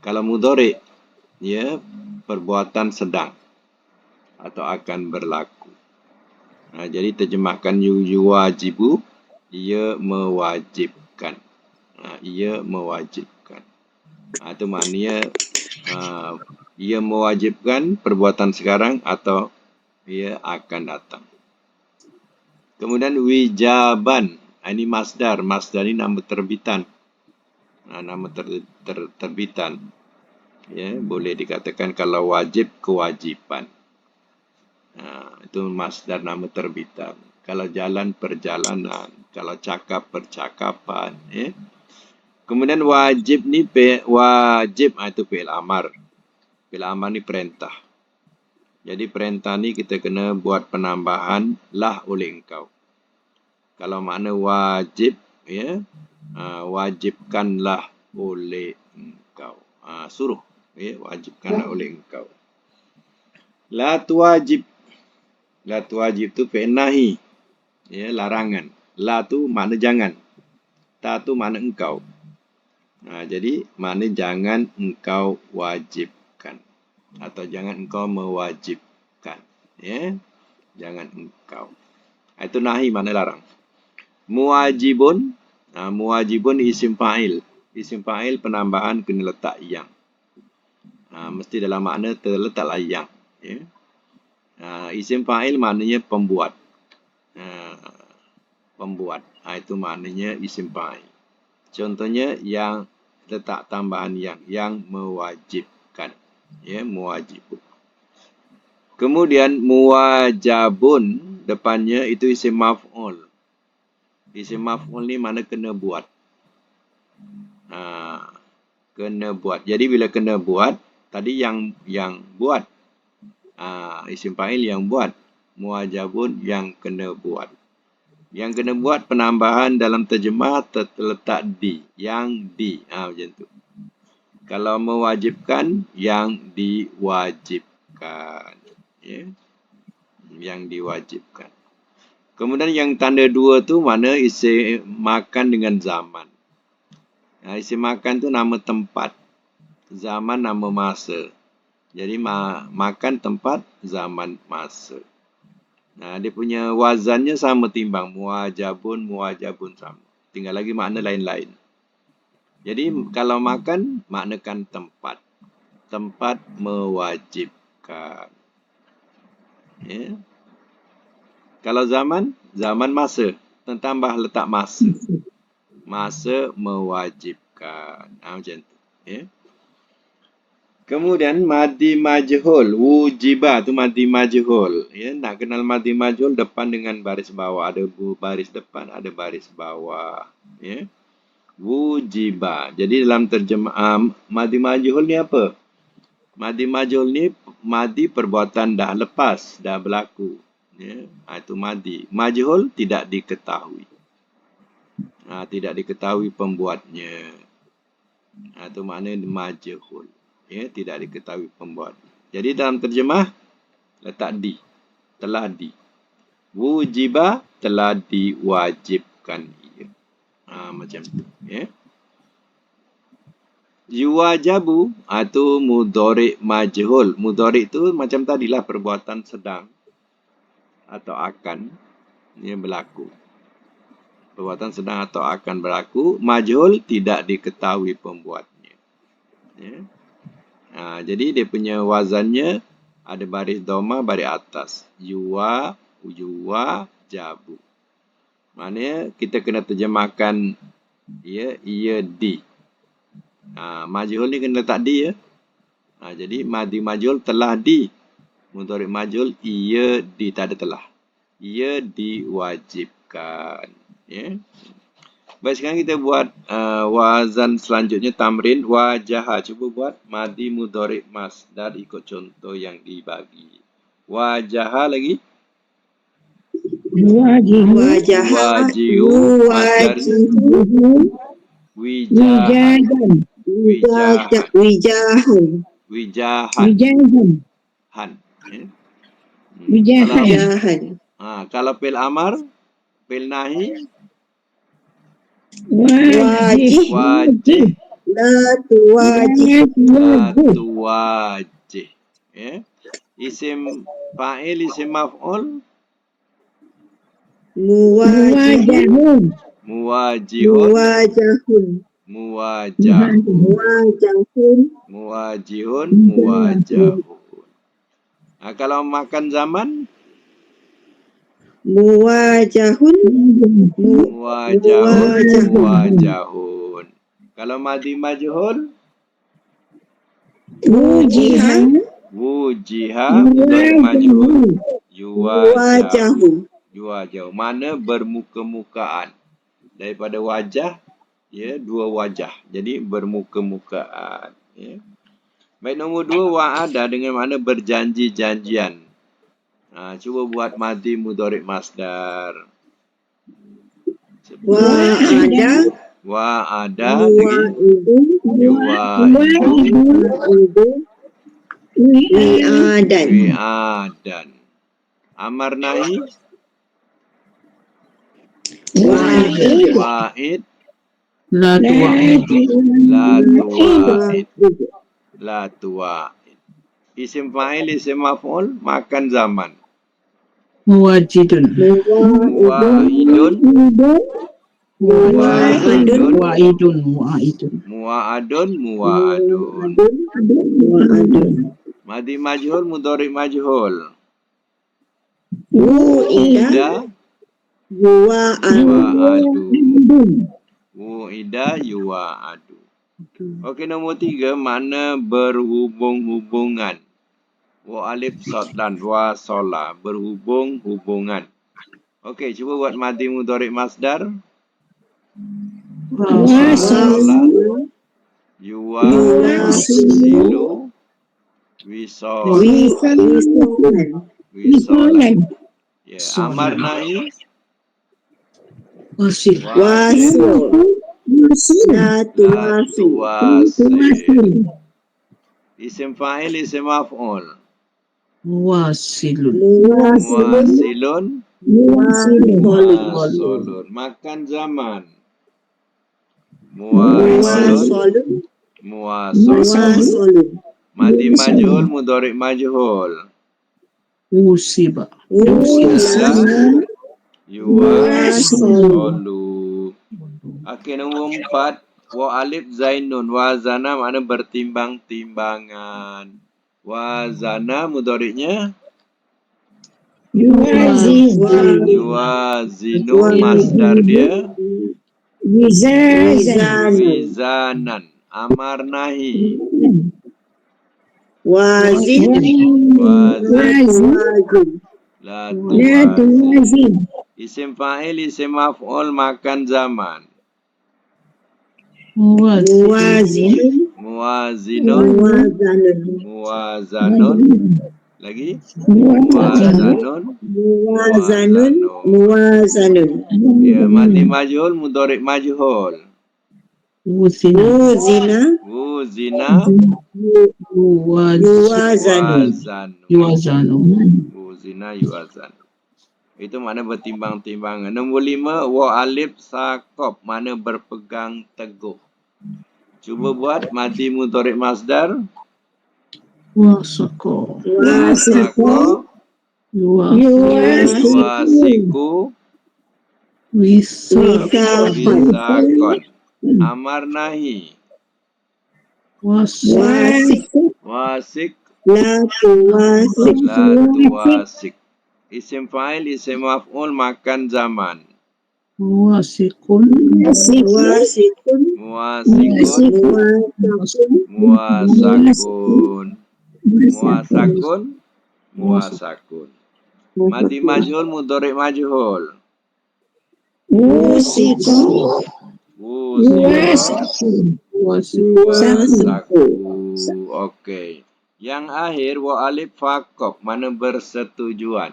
Kalau mudhari ya perbuatan sedang atau akan berlaku. Jadi terjemahkan yuwajibu ia mewajibkan. Ia mewajibkan. Itu maknanya ia mewajibkan perbuatan sekarang atau ia akan datang. Kemudian wijaban, ini masdar. Masdar ini nama terbitan. Nama terbitan. Ya, boleh dikatakan kalau wajib kewajiban. Itu masdar nama terbitan. Kalau jalan perjalanan, kalau cakap percakapan. Ya. Kemudian wajib ni wajib itu fi'il amar. Fi'il amar ni perintah. Jadi perintah ni kita kena buat penambahan lah oleh engkau. Kalau makna wajib ya, wajibkanlah oleh engkau. Suruh ya, wajibkanlah oleh engkau. La tuwajib. La tuwajib tu fi'il nahi. Ya, larangan. La tu makna jangan. Ta tu makna engkau. Jadi makna jangan engkau wajibkan atau jangan engkau mewajibkan. Ya, jangan engkau. Itu nahi makna larang. Muwajibun, muwajibun isim fa'il. Isim fa'il penambahan kena letak yang. Mesti dalam makna terletaklah yang. Ya. Isim fa'il maknanya pembuat. Pembuat. Itu maknanya isim fa'il. Contohnya yang letak tambahan yang mewajibkan. Ya, mewajibun. Kemudian muwajabun depannya itu isim maf'ul. Isim maf'ul ni mana kena buat. Kena buat. Jadi bila kena buat, tadi yang buat. Isim fa'il yang buat. Muwajabun yang kena buat. Yang kena buat penambahan dalam terjemah terletak di. Yang di. Macam tu. Kalau mewajibkan, yang diwajibkan. Ya. Yang diwajibkan. Kemudian yang tanda 2 tu mana isi makan dengan zaman. Isi makan tu nama tempat. Zaman nama masa. Jadi makan tempat, zaman masa. Dia punya wazannya sama timbang. Muwajabun sama. Tinggal lagi makna lain-lain. Jadi kalau makan, maknakan tempat. Tempat mewajibkan. Ya. Kalau zaman, zaman masa. Tambah letak masa. Masa mewajibkan. Macam tu. Ya. Kemudian madi majhul, wujiba tu madi majhul. Ya, nak kenal madi majhul depan dengan baris bawah, ada baris depan, ada baris bawah. Ya. Wujiba. Jadi dalam terjemah madi majhul ni apa? Madi majhul ni madi perbuatan dah lepas, dah berlaku. Ya, itu madi. Majhul tidak diketahui. Tidak diketahui pembuatnya. Itu maknanya majhul. Ya, tidak diketahui pembuat. Jadi dalam terjemah letak di, telah di. Wujiba telah diwajibkan ia. Macam tu. Ya. Yuwajabu atau mudhari' majhul. Mudhari' tu macam tadilah perbuatan sedang atau akan yang berlaku. Perbuatan sedang atau akan berlaku. Majhul tidak diketahui pembuatnya. Ya. Jadi dia punya wazannya ada baris dhamma, baris atas. Yuwa, jabu. Maknanya kita kena terjemahkan ia di. Majhul ni kena letak di ya. Jadi madi majhul telah di. Mudhari' majhul ia di, tak ada telah. Ia diwajibkan. Ya. Baik, sekarang kita buat wazan selanjutnya, tamrin wajaha. Cuba buat madi mudhari' masdar ikut contoh yang dibagi. Wajaha lagi. Wajaha. Wajihu. Masdar. Wijahan. Wijahan. Kalau fil amar, fil nahi. Wajib. La tuwajih. Ya. Isim fa'il, isim maf'ul. Muwajihun. Muwajihun. Kalau makan zaman. Muwajahun. Kalau madi majhul. Wujiha. Mudhari' majhul. Yuwajahu. Mana bermuka-mukaan. Daripada wajah, ya, dua wajah. Jadi bermuka-mukaan. Ya. Baik, nombor 2 wa'ada dengan makna berjanji-janjian. Cuba buat madi mudhari' masdar. Wa'ada lagi. Wi'adan. Amar nahi. Wa'id. La tuwa'id. Isim fa'il, isim maf'ul, makan zaman. Muwajidun. Muwa'adun. Madi majhul, mudhari' majhul. Wu'ida yuwa'adu. Okey, nombor 3 makna berhubung-hubungan. Wa alif sodlan wa sola, berhubung-hubungan. Okey, cuba buat madi mudhari' masdar. Wasala. Yuwasilu. Wisolan. Ya, amar nahi. Wasil. Wasil. La tuwasil. Tuwasil. Isim fa'il, isim maf'ul. Wasilun. Muwasilun, Muwasilun. muwasolun. Makan zaman. Muwasolun, muwasolun. Muwasolun. Madi majhul, mudhari majhul. Usiba. Usila, yuwasolu. Okey, nombor 4. Wa alif zainun. Wazana makna bertimbang-timbangan. Wazana mudhari'nya yuwazinu. Masdar dia wizanan. Amar nahi. Wazin. Wazin. La tuwazin. Isim fa'il, isim maf'ul, makan zaman. Muwazin. Muwazinun, Muwazanun. muwazanun. Lagi? Muwazanun, Muwazanun. Muwazanun. Ya, madi majhul, mudhari majhul. Wuzina. Wuzina. Wuzina, Yuwazanun. Yuwazanu. Wuzina yuwazan. Itu makna bertimbang-timbangan. Nombor 5, wa alif saqab, makna berpegang teguh. Cuba buat madi mudhari masdar. Wasako. Wasako, yuwasiku, wisakon. Amar nahi. Wasik. Wasik, La tuwasik. la tuwasik. Isim fa'il, isim maf'ul, makan zaman. Wasikun. Wasikun. Muwasikun, muwasakun. Muwasakun, muwasakun. Madi majhul, mudhari majhul. Wusika. Wusaku. Okey. Yang akhir wa alif faqab, mana bersetujuan.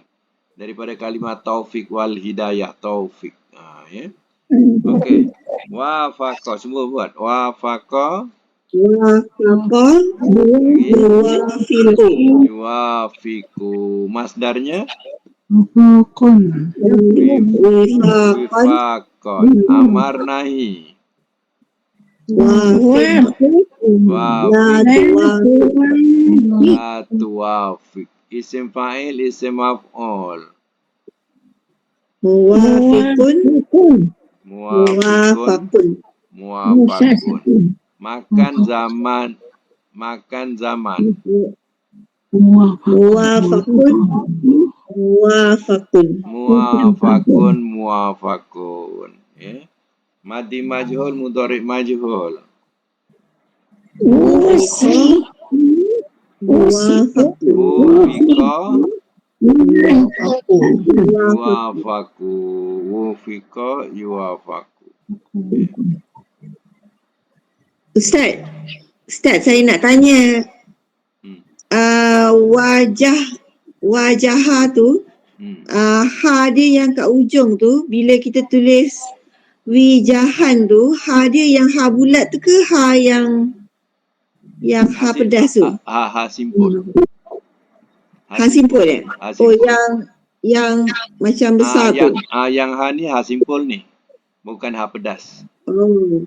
Daripada kalimat taufik wal hidayah, taufik. Ya. Okey. Wafaqa, semua buat. Wafaqa, Wafaqa. Yuwafiqu. yuwafiqu. Masdarnya Wafakun. wifaqan. Amar nahi. Wafiq. Wafiq, la tuwafiq. Isim fa'il, isim maf'ul. Muwafiqun. Muwafiqun, muwafaqun. Makan zaman, makan zaman. Muwafaqun. Muwafaqun. Muwafaqun, muwafaqun. Ya. Madi majhul, mudhari majhul. Wufiqa. Muwafaqun. Wufiqa, yuwafaqu. Wufiqa, yuwafaqu. Ustaz, saya nak tanya. Wajah tu, ha dia yang kat ujung tu, bila kita tulis wijahan tu, ha dia yang ha bulat tu ke ha yang ha pedas tu? Ha simpul. Ha simpul ya? Ha Oh, simpul. yang macam besar tu. Yang ha ni ha simpul ni. Bukan ha pedas. Oh.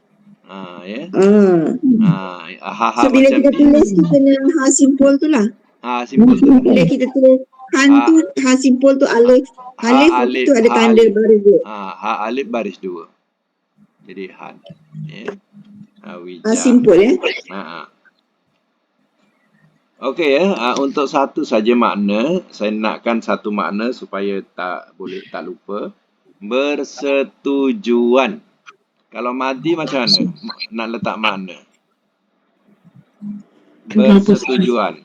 Ya. Ha So bila macam kita ni. tulis kita kena ha simpul tu lah. Ha simpul tu. Bila kita tulis han tu, ha simpul tu alif tu ada tanda baris dia. Ha alif baris 2. Jadi han. Ya. Ha simpul ya. Okey ya, untuk satu saja makna, saya nakkan satu makna supaya tak lupa. Bersetujuan. Kalau madi macam mana nak letak makna? Bersetujuan.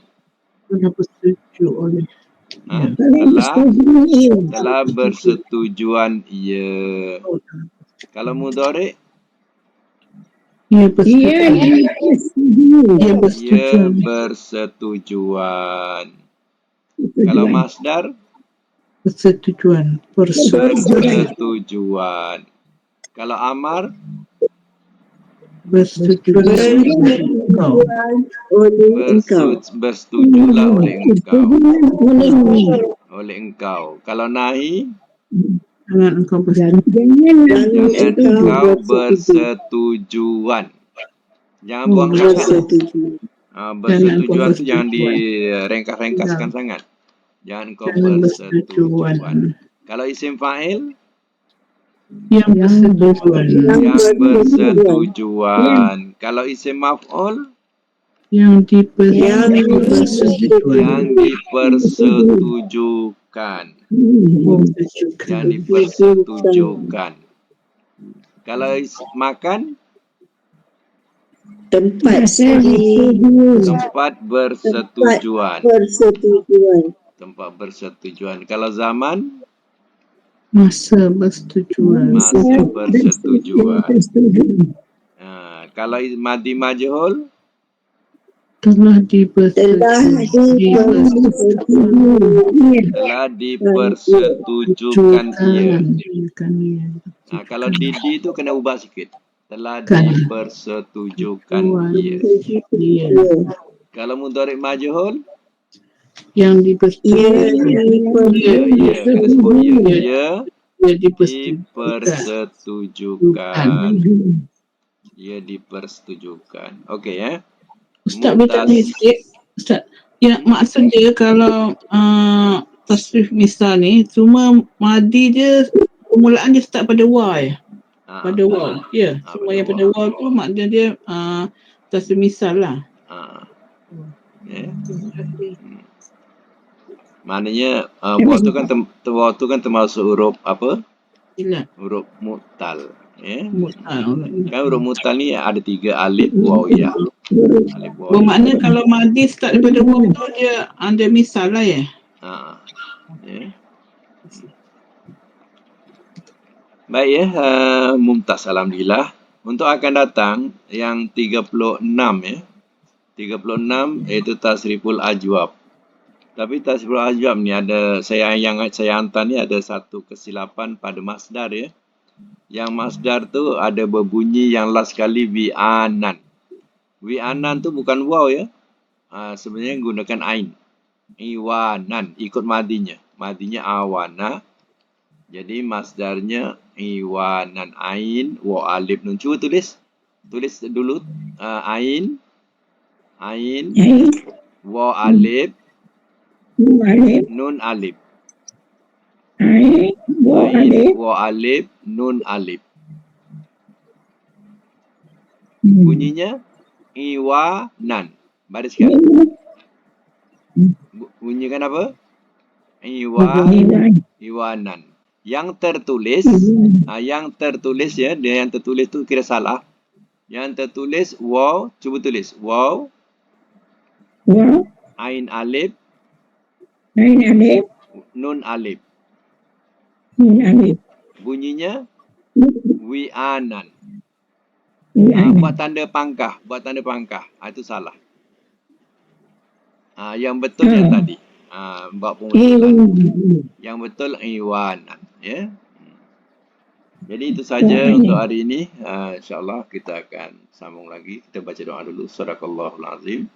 Kenapa setuju oleh Telah bersetujuan ia. Kalau mudhari? Ia bersetujuan. Kalau masdar? Persetujuan. Bersetujuan. Kalau amar Bersetujulah oleh engkau. oleh engkau. bersetujulah oleh engkau. Oleh engkau. Kalau nahi, Jangan engkau bersetuju. jangan engkau engkau bersetujuan. Jangan Oh, buang sangat. bersetuju. Bersetujuan tu jangan bersetujuan. direngkas-rengkaskan sangat. Jangan engkau Jangan bersetujuan. bersetujuan. Kalau isim fa'il, Yang bersetujuan. yang bersetujuan. Kalau isim maf'ul, Yang Yang dipersetujuan. yang dipersetujukan. Yang dipersetujukan. Kalau makan, tempat tempat bersetujuan. bersetujuan. Tempat bersetujuan. Kalau zaman, Masa bersetujuan. masa bersetujuan. Kalau madi majhul, Telah dipersetujukan ia. ia. Kalau didi tu kena ubah sikit. Telah Kan. dipersetujukan ia. Ia. Kalau mudhari' majhul, Yang dipersetujukan. ia kena sebut ia. Ia Ia dipersetujukan. dipersetujukan. Ia dipersetujukan. Okey ya. Ustaz boleh tanya sikit? Ustaz, ya maksud dia kalau tasrif misal ni cuma madi dia permulaan dia start pada wa ya? Pada waw. Ya, semua yang pada waw tu maknanya dia tasrif misal lah. Ya. Maknanya waw tu kan termasuk huruf apa? Ilat. Huruf mu'tal. Ya. Mu'tal. Kan huruf mu'tal ni ada 3 alif waw ya. Alif waw. Bermakna kalau madi start daripada waw tu dia ada misal lah ya. Ya. Baik ya, mumtaz alhamdulillah. Untuk akan datang yang 36 ya. 36 iaitu tasriful ajwab. Tapi tasriful ajwab ni ada saya hantar ni ada satu kesilapan pada masdar ya. Yang masdar tu ada berbunyi yang last kali wi'anan. Wi'anan tu bukan waw ya. Sebenarnya gunakan ain. Iwanan ikut madinya. Madinya awana. Jadi masdarnya iwanan, ain wa alif nun. Cuba tulis dulu ain wa alif nun alif. Ain wa alif nun alif. Bunyinya iwanan. Baris kan? Bunyikan apa? Iwanan. Yang tertulis ya, dia yang tertulis tu kira salah. Yang tertulis waw, cuba tulis waw ain alif nun alif. Bunyinya wi'anan. Buat tanda pangkah, itu salah. Yang betul yang tadi. Buat pembetulan. Yang betul iwanan ya. Jadi itu saja untuk hari ini. InsyaAllah kita akan sambung lagi. Kita baca doa dulu. Sadaqallahul azim.